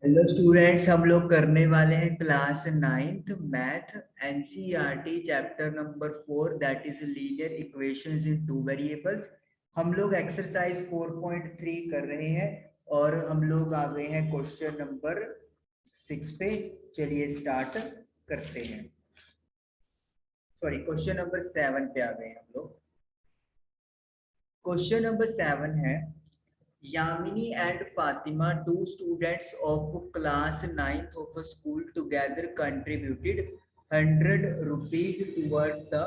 Hello students, हम लोग करने वाले हैं class 9th math NCERT chapter number 4 that is linear equations in two variables. हम लोग एक्सरसाइज 4.3 कर रहे हैं और हम लोग आ गए हैं क्वेश्चन नंबर 6 पे। चलिए स्टार्ट करते हैं। सॉरी, क्वेश्चन नंबर 7 पे आ गए हैं हम लोग। क्वेश्चन नंबर 7 है, Yamini and Fatima, two students of class 9th of a school, together contributed 100 rupees towards the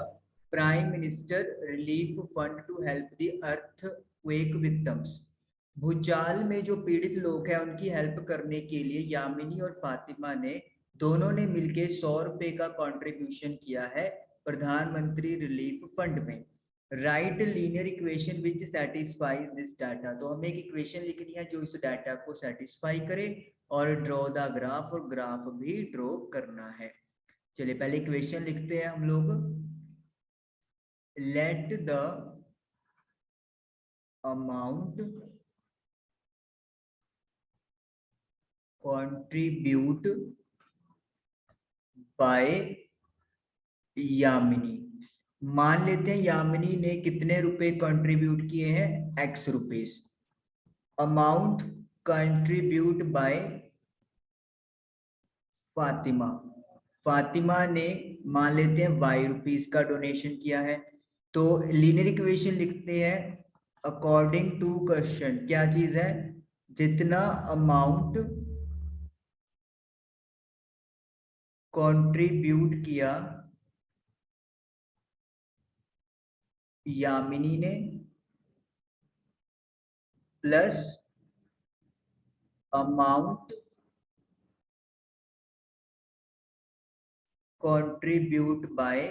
Prime Minister Relief Fund to help the earthquake victims. भूचाल में जो पीड़ित लोग हैं उनकी हेल्प करने के लिए यामिनी और फातिमा ने दोनों ने मिलके 100 रुपए का कंट्रीब्यूशन किया है प्रधानमंत्री रिलीफ फंड में। Right linear equation which satisfies this data. तो हमें एक इक्वेशन लिखनी है जो इस डाटा को सेटिस्फाई करे और ड्रॉ द ग्राफ, और ग्राफ भी ड्रॉ करना है। चलिए पहले इक्वेशन लिखते हैं हम लोग। Let the amount contribute by Yamini. मान लेते हैं यामिनी ने कितने रुपए कंट्रीब्यूट किए हैं, x rupees. Amount contribute by Fatima, Fatima ने मान लेते हैं y रुपीस का डोनेशन किया है। तो लीनियर इक्वेशन लिखते हैं अकॉर्डिंग टू क्वेश्चन। क्या चीज है, जितना अमाउंट कंट्रीब्यूट किया यामिनी ने plus amount contribute by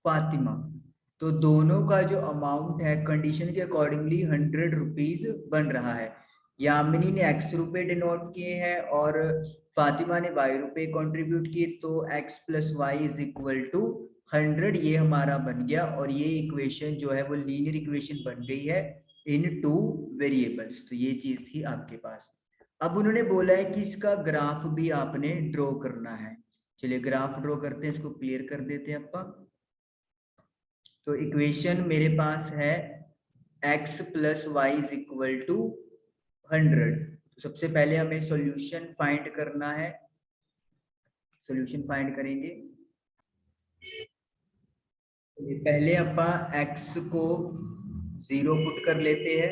Fatima. तो दोनों का जो अमाउंट है कंडीशन के अकॉर्डिंगली 100 रुपीज बन रहा है। यामिनी ने x रुपए डिनोट किए हैं और फातिमा ने y रुपए कंट्रीब्यूट किए, तो x plus y is equal to 100। ये हमारा बन गया और ये इक्वेशन जो है वो लीनियर इक्वेशन बन गई है इन टू वेरिएबल्स। तो ये चीज थी आपके पास। अब उन्होंने बोला है कि इसका ग्राफ भी आपने ड्रॉ करना है। चलिए ग्राफ ड्रॉ करते हैं, इसको क्लियर कर देते हैं अपन। तो इक्वेशन मेरे पास है x plus y is equal to 100। तो सबसे पहले हमें सॉल्यूशन फाइंड करना है। सॉल्यूशन फाइंड करेंगे। पहले अपन x को 0 पुट कर लेते हैं।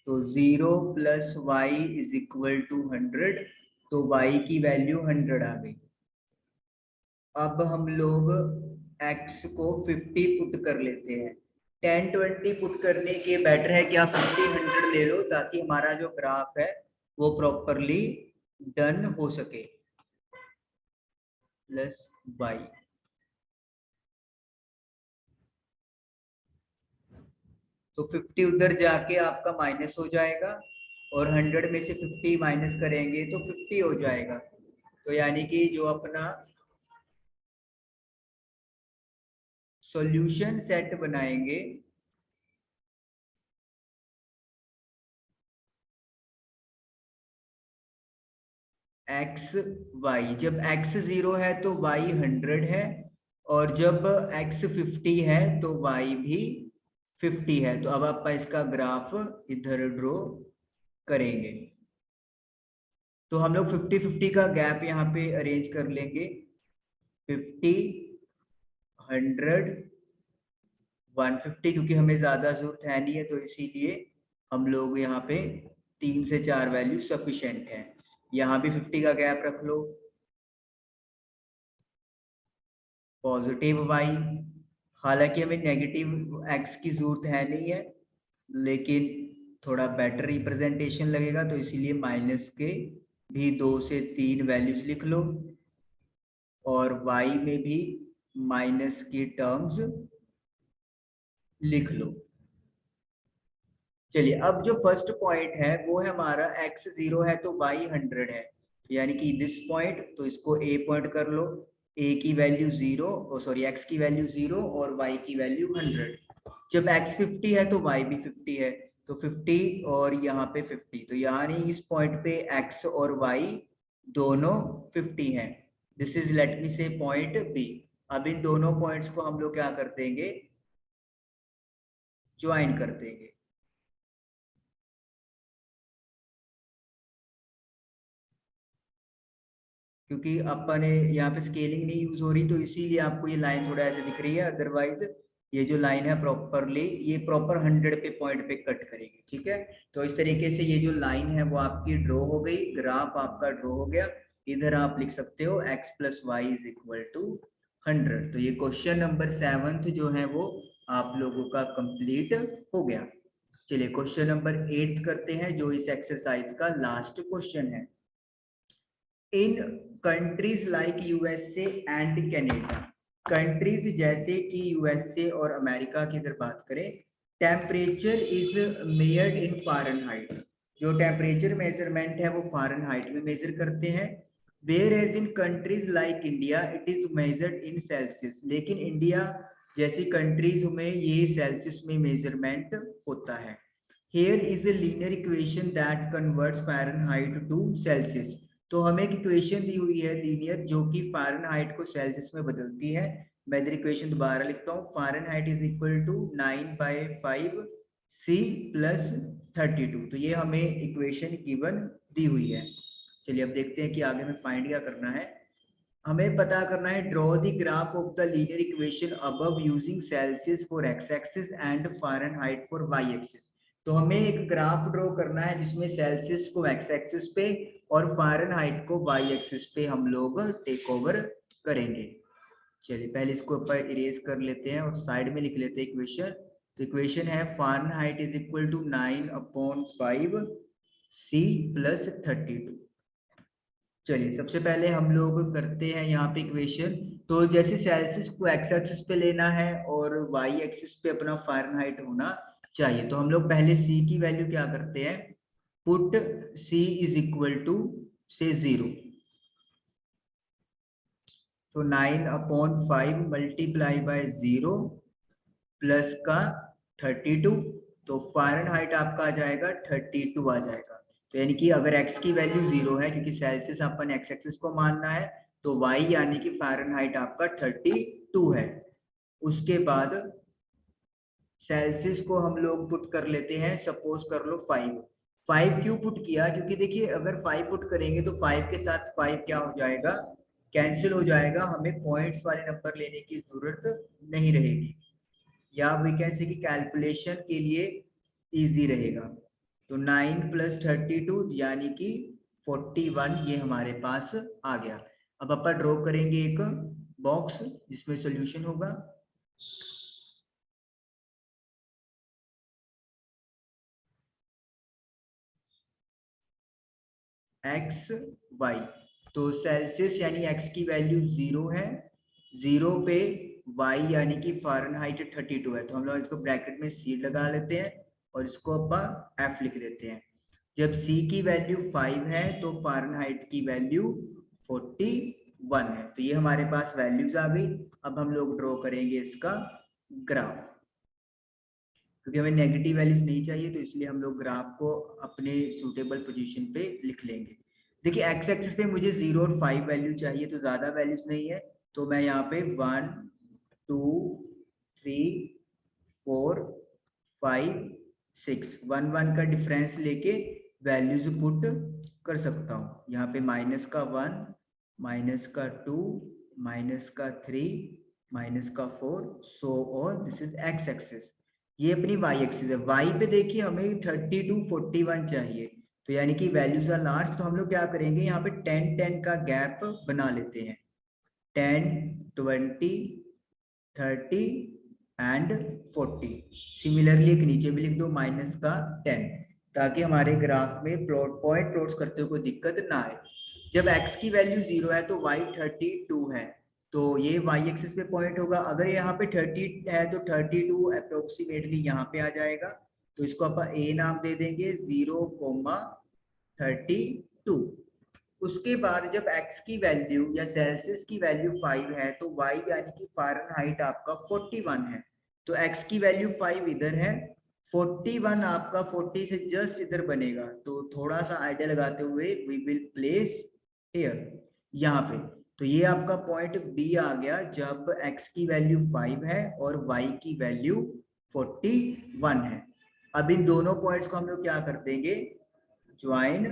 तो 0 plus y is equal to 100। तो y की वैल्यू 100 आ गई। अब हम लोग x को 50 पुट कर लेते हैं। 10 20 पुट करने के बेटर है कि आप 50 100 ले लो, ताकि हमारा जो ग्राफ है वो प्रॉपरली डन हो सके। प्लस y, तो 50 उधर जाके आपका माइनस हो जाएगा और 100 में से 50 माइनस करेंगे तो 50 हो जाएगा। तो यानी कि जो अपना सॉल्यूशन सेट बनाएंगे एक्स वाई, जब x 0 है तो y 100 है, और जब x 50 है तो y भी 50 है। तो अब आप इसका ग्राफ इधर ड्रॉ करेंगे। तो हम लोग 50-50 का गैप यहाँ पे अरेंज कर लेंगे। 50 100 150, क्योंकि हमें ज्यादा जरूरत है नहीं है, तो इसीलिए हम लोग यहाँ पे 3 से 4 वैल्यू सफिशिएंट है। यहाँ भी 50 का गैप रख लो। पॉजिटिव वाई, हालांकि हमें नेगेटिव एक्स की जरूरत है नहीं है, लेकिन थोड़ा बेटर रिप्रेजेंटेशन लगेगा, तो इसीलिए माइनस के भी 2 से 3 वैल्यूज लिख लो और वाई में भी माइनस की टर्म्स लिख लो। चलिए अब जो फर्स्ट पॉइंट है वो है हमारा x 0 है तो y 100 है, यानी कि दिस पॉइंट, तो इसको a पॉइंट कर लो। a की वैल्यू 0, सॉरी x की वैल्यू 0 और y की वैल्यू 100। जब x 50 है तो y भी 50 है, तो 50 और यहाँ पे 50, तो यानी इस पॉइंट पे x और y दोनों 50 हैं। दिस इज लेट मी से पॉइंट बी। अब इन दोनों पॉइंट्स को हम लोग क्या कर देंगे, ज्वाइन कर देंगे। क्योंकि अपने यहाँ पे स्केलिंग नहीं यूज हो रही, तो इसीलिए आपको ये लाइन थोड़ा ऐसे दिख रही है, अदरवाइज ये जो लाइन है प्रॉपरली ये प्रॉपर 100 पे पॉइंट पे कट करेगी। ठीक है, तो इस तरीके से ये जो लाइन है वो आपकी ड्रॉ हो गई, ग्राफ आपका ड्रॉ हो गया। इधर आप लिख सकते हो x plus y is equal to 100। तो ये क्वेश्चन नंबर 7 जो है वो आप लोगों का कंप्लीट हो गया। चलिए क्वेश्चन नंबर 8 करते हैं, जो इस एक्सरसाइज का लास्ट क्वेश्चन है। In countries like USA and Canada, countries जैसे कि यूएसए और अमेरिका की अगर बात करें, temperature is measured in Fahrenheit. जो टेम्परेचर मेजरमेंट है वो फ़ारेनहाइट में मेजर करते हैं। Whereas in countries like India it is measured in Celsius, लेकिन इंडिया जैसी कंट्रीज में ये सेल्सियस में मेजरमेंट होता है। Here is a linear equation that converts Fahrenheit to Celsius। तो हमें एक इक्वेशन दी हुई है लीनियर, जो कि फ़ारेनहाइट को सेल्सियस में बदलती है। मैं इधर इक्वेशन दोबारा लिखता हूँ, Fahrenheit is equal to 9/5 C plus 32। तो ये हमें इक्वेशन गिवन दी हुई है। चलिए अब देखते हैं कि आगे में फाइंड क्या करना है। हमें पता करना है draw the graph of the linear equation above using Celsius for x axis and Fahrenheit for y axis. तो हमें एक ग्राफ ड्रॉ करना है जिसमें सेल्सियस को एक्स एक्सिस पे और फ़ारेनहाइट को वाई एक्सिस पे हम लोग टेक ओवर करेंगे। चलिए पहले इसको ऊपर इरेज कर लेते हैं और साइड में लिख लेते हैं इक्वेशन। तो इक्वेशन है Fahrenheit is equal to 9/5 C plus 32। चलिए सबसे पहले हम लोग करते हैं यहाँ पे इक्वेशन। तो जैसे सेल्सियस को एक्स एक्सिस पे लेना है और वाई एक्सिस पे अपना फ़ारेनहाइट होना चाहिए, तो हम लोग पहले सी की वैल्यू क्या करते हैं, put C is equal to से 0। तो 9/5 मल्टीप्लाई बाय 0 प्लस का 32, तो फ़ारेनहाइट आपका आ जाएगा 32 आ जाएगा। तो यानी कि अगर x की वैल्यू 0 है, क्योंकि सेल्सियस अपन x एक्सिस को मानना है, तो y यानी कि फ़ारेनहाइट आपका 32 है। उसके बाद सेल्सियस को हम लोग पुट कर लेते हैं, सपोज कर लो 5 क्यों पुट किया, क्योंकि देखिए अगर 5 पुट करेंगे तो 5 के साथ 5 क्या हो जाएगा, कैंसिल हो जाएगा, हमें पॉइंट्स वाले नंबर लेने की जरूरत नहीं रहेगी, या वी कैन से कि कैलकुलेशन के लिए इजी रहेगा। तो 9 प्लस 32 यानी कि 41 ये हमारे पास आ गया। अब अपन ड्रॉ करेंगे एक बॉक्स जिसमें सॉल्यूशन होगा। एक्स वाई, तो सेल्सियस यानी एक्स की वैल्यू 0 है, 0 पे वाई यानी कि फ़ारेनहाइट 32 है, तो हम लोग इसको ब्रैकेट में सी लगा लेते हैं और इसको अपन एफ लिख देते हैं। जब सी की वैल्यू 5 है तो फ़ारेनहाइट की वैल्यू 41 है। तो ये हमारे पास वैल्यूज आ गई। अब हम लोग ड्रॉ करेंगे इसका ग्राफ, क्योंकि हमें नेगेटिव वैल्यूज नहीं चाहिए, तो इसलिए हम लोग ग्राफ को अपने सूटेबल पोजीशन पे लिख लेंगे। देखिए एक्स एक्सिस पे मुझे 0 और 5 वैल्यू चाहिए, तो ज़्यादा वैल्यूज नहीं है, तो मैं यहाँ पे 1 2 3 4 5 6 1 1 का डिफरेंस लेके वैल्यूज पुट कर सकता हूँ। यहाँ पे माइनस का 1, माइनस का 2, माइनस का 3, माइनस का 4, so on. This is x axis, ये अपनी वाई एक्सिस है। वाई पे देखिए हमें 32 41 चाहिए, तो यानी कि वैल्यूज आर लार्ज, तो हम लोग क्या करेंगे, यहाँ पे 10 10 का गैप बना लेते हैं, 10 20 30 एंड 40। सिमिलरली एक नीचे भी लिख दो माइनस का 10, ताकि हमारे ग्राफ में पॉइंट प्लॉट्स करते हुए कोई दिक्कत ना आए। जब x की वैल्यू 0 है तो y 32 है, तो ये y एक्सिस पे पॉइंट होगा। अगर यहाँ पे 30 है तो 32 अप्रोक्सीमेटली यहाँ पे आ जाएगा, तो इसको अपन a नाम दे देंगे, 0,32। उसके बाद जब x की वैल्यू या सेल्सियस की वैल्यू 5 है तो y यानी कि फ़ारेनहाइट आपका 41 है, तो x की वैल्यू 5 इधर है 41 आपका 40 से जस्ट इधर बनेगा, तो थोड़ा सा आइडिया लगाते हुए वी विल प्लेस हियर, यहाँ पे। तो ये आपका पॉइंट बी आ गया जब x की वैल्यू 5 है और y की वैल्यू 41 है। अब इन दोनों पॉइंट्स को हम लोग क्या कर देंगे, ज्वाइन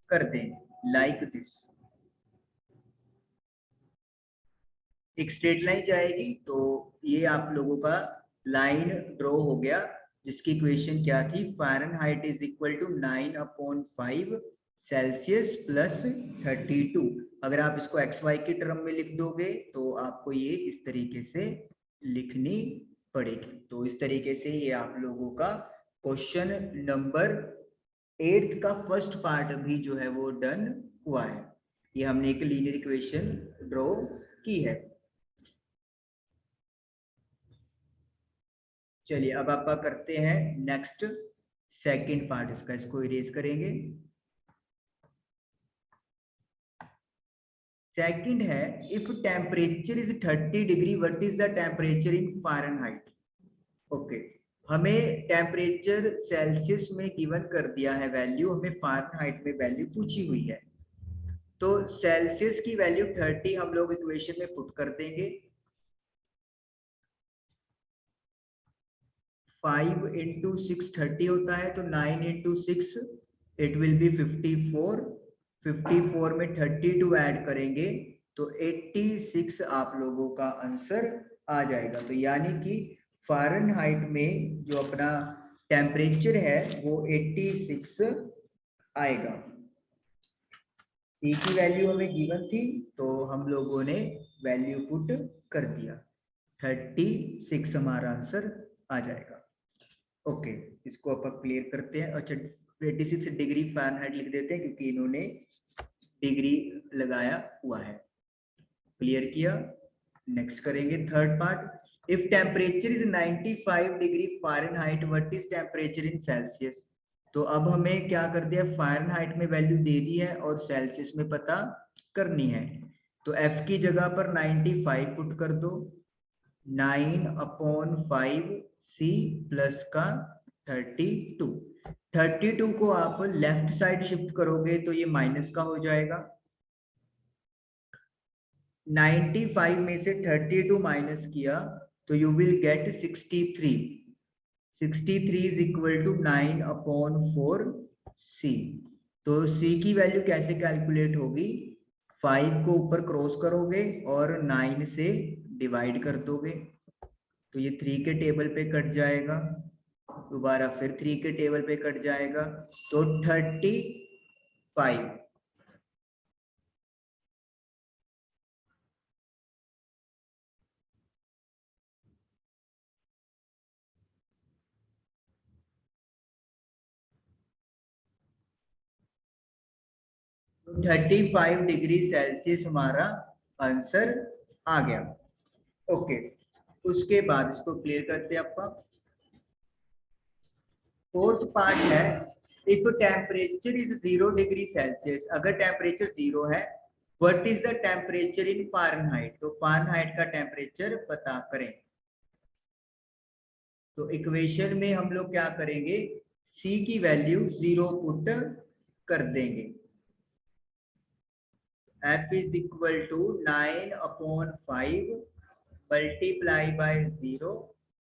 कर देंगे लाइक दिस। एक स्ट्रेट लाइन जाएगी, तो ये आप लोगों का लाइन ड्रॉ हो गया, जिसकी इक्वेशन क्या थी, Fahrenheit is equal to 9/5 Celsius plus 32। अगर आप इसको एक्स वाई की टर्म में लिख दोगे तो आपको ये इस तरीके से लिखनी पड़ेगी। तो इस तरीके से ये आप लोगों का क्वेश्चन नंबर 8 का फर्स्ट पार्ट भी जो है वो डन हुआ है। ये हमने एक लीनियर इक्वेशन ड्रॉ की है। चलिए अब आप करते हैं नेक्स्ट सेकंड पार्ट इसका, इसको इरेज करेंगे। सेकंड है, if temperature is 30 degree what is the temperature in Fahrenheit. Okay, हमें टेम्परेचर सेल्सियस में गिवन कर दिया है वैल्यू, हमें फ़ारेनहाइट में वैल्यू पूछी हुई है। तो सेल्सियस की वैल्यू 30 हम लोग इक्वेशन में पुट कर देंगे। 5 इंटू 6 30 होता है, तो 9 इंटू 6 इट विल बी 54। 54 में 32 ऐड करेंगे तो 86 आप लोगों का आंसर आ जाएगा। तो यानी कि फ़ारेनहाइट में जो अपना टेम्परेचर है वो 86 आएगा। सी की वैल्यू हमें गिवन थी, तो हम लोगों ने वैल्यू पुट कर दिया, 36 हमारा आंसर आ जाएगा। ओके, इसको अपन क्लियर करते हैं। अच्छा, 26 डिग्री फ़ारेनहाइट लिख देते हैं क्योंकि इन्होंने डिग्री लगाया हुआ है। क्लियर किया। नेक्स्ट करेंगे third part. If temperature is 95 degree Fahrenheit what is temperature in Celsius. तो अब हमें क्या कर दिया, फ़ारेनहाइट में वैल्यू दे दी है और सेल्सियस में पता करनी है। तो F की जगह पर 95 पुट कर दो, 9/5 C प्लस का 32। 32 को आप लेफ्ट साइड शिफ्ट करोगे तो ये माइनस का हो जाएगा। 95 में से 32 माइनस किया तो you will get 63। 63 is equal to 9/4 C। तो C की वैल्यू कैसे कैलकुलेट होगी, 5 को ऊपर क्रॉस करोगे और 9 से डिवाइड कर दोगे, तो ये 3 के टेबल पे कट जाएगा, दोबारा फिर 3 के टेबल पे कट जाएगा, तो 35। तो 35 डिग्री सेल्सियस हमारा आंसर आ गया। ओके, उसके बाद इसको क्लियर करते हैं आपका। फोर्थ पार्ट है, if temperature is 0 degree Celsius, अगर टेम्परेचर 0 है, what is the temperature in Fahrenheit. तो फ़ारेनहाइट का टेम्परेचर पता करें। तो इक्वेशन में हम लोग क्या करेंगे, C की वैल्यू 0 पुट कर देंगे। F is equal to 9/5 multiply by 0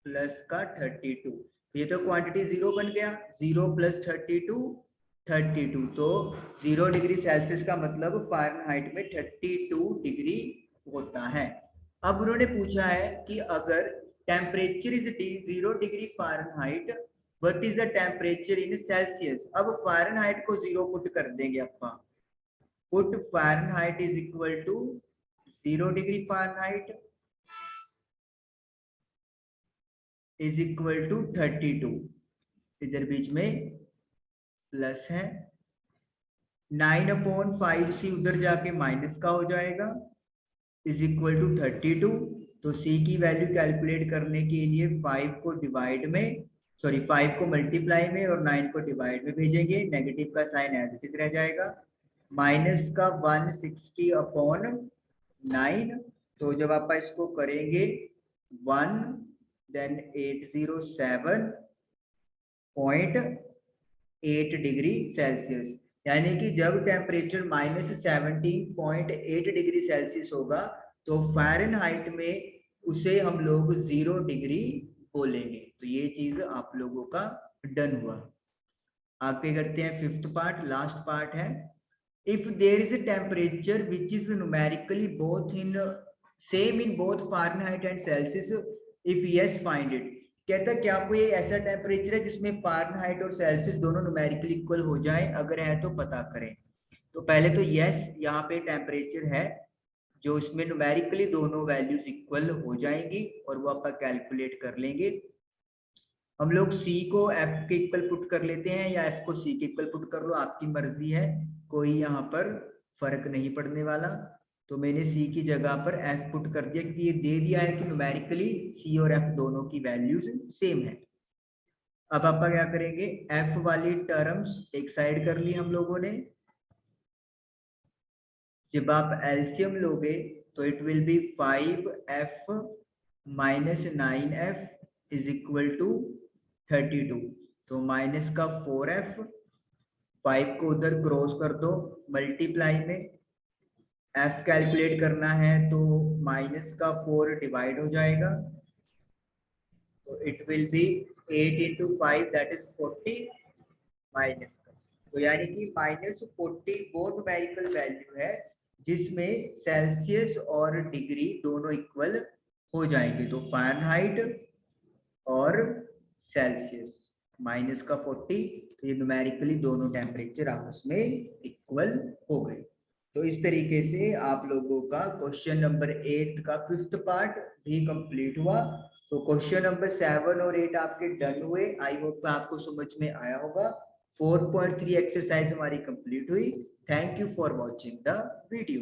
plus का 32। ये तो क्वांटिटी 0 बन गया, 0 प्लस 32 32, तो 0 डिग्री सेल्सियस का मतलब फ़ारेनहाइट में 32 डिग्री होता है। अब उन्होंने पूछा है कि अगर temperature is 0 degree Fahrenheit what is the temperature in Celsius. अब फ़ारेनहाइट को 0 पुट कर देंगे अपना, put Fahrenheit is equal to 0 degree Fahrenheit is equal to 32, इधर बीच में प्लस है, 9/5 C उधर जाके माइनस का हो जाएगा, इज इक्वल टू 32। तो C की वैल्यू कैलकुलेट करने के लिए 5 को डिवाइड में, सॉरी 5 को मल्टीप्लाई में और 9 को डिवाइड में भेजेंगे, नेगेटिव का साइन एज इट इज रह जाएगा, माइनस का 160/9। तो जब आप इसको करेंगे 1 देन 807 0.8 डिग्री सेल्सियस, यानी कि जब टेम्परेचर -17.8 डिग्री सेल्सियस होगा तो फ़ारेनहाइट में उसे हम लोग 0 डिग्री बोलेंगे। तो ये चीज आप लोगों का डन हुआ। आगे करते हैं फिफ्थ पार्ट, लास्ट पार्ट है। If there is a temperature which is numerically both in same in both Fahrenheit and Celsius, if yes find it. कहता क्या कोई ऐसा टेम्परेचर है जिसमें फ़ारेनहाइट और सेल्सियस दोनों न्यूमेरिकली इक्वल हो जाए, अगर है तो पता करें। तो पहले तो यस, यहाँ पे टेम्परेचर है जो इसमें न्यूमेरिकली दोनों वैल्यूज इक्वल हो जाएंगी और वो आप कैलकुलेट कर लेंगे। हम लोग c को f के इक्वल पुट कर लेते हैं या f को c के इक्वल पुट कर लो, आपकी मर्जी है, कोई यहाँ पर फर्क नहीं पड़ने वाला। तो मैंने c की जगह पर f पुट कर दिया क्योंकि ये दे दिया है कि न्यूमेरिकली c और f दोनों की वैल्यूज सेम है। अब आप क्या करेंगे, f वाली टर्म्स एक साइड कर ली हम लोगों ने। जब आप एलसीएम लोगे तो it will be 5f minus 9f is equal to 32। तो माइनस का 4f, 5 को उधर क्रॉस कर दो मल्टीप्लाई में, f कैलकुलेट करना है तो माइनस का 4 डिवाइड हो जाएगा, तो it will B 8 into 5 that is 40 minus का। तो यानी कि -40 वो न्यूमेरिकल वैल्यू है जिसमें सेल्सियस और डिग्री दोनों इक्वल हो जाएंगे। तो फ़ारेनहाइट और सेल्सियस -40, तो ये न्यूमेरिकली दोनों टेम्परेचर आपस में इक्वल हो गए। तो इस तरीके से आप लोगों का क्वेश्चन नंबर 8 का फिफ्थ पार्ट भी कंप्लीट हुआ। तो क्वेश्चन नंबर 7 और 8 आपके डन हुए। आई होप आपको समझ में आया होगा। 4.3 एक्सरसाइज हमारी कंप्लीट हुई। Thank you for watching the video.